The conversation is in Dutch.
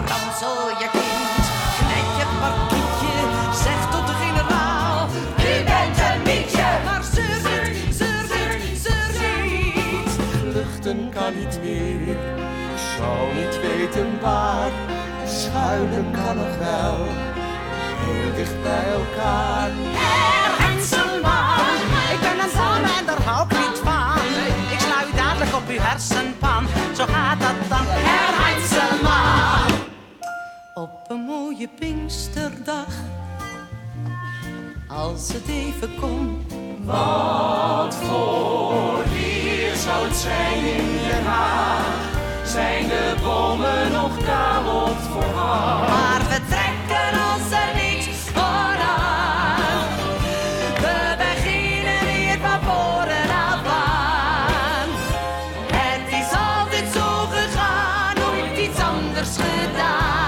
Ransel je kind, knijp je parkietje, zeg tot de generaal. U bent een mietje, maar zeur niet, zeur niet, zeur niet. Vluchten kan niet meer, ik zou niet weten waar. Schuilen kan nog wel, heel dicht bij elkaar. Herr Heinzelman, ik ben een dame en daar hou ik niet van. Ik sla u dadelijk op uw hersenpan, zo gaat dat dan. Herr Heinzelman. Op een mooie Pinksterdag, als het even kon. Wat voor weer zou het zijn in Den Haag? Zijn de bomen nog kaal op voorhang? Maar we trekken ons er niks van aan. We beginnen weer van voren af aan. Het is altijd zo gegaan, nooit iets anders gedaan.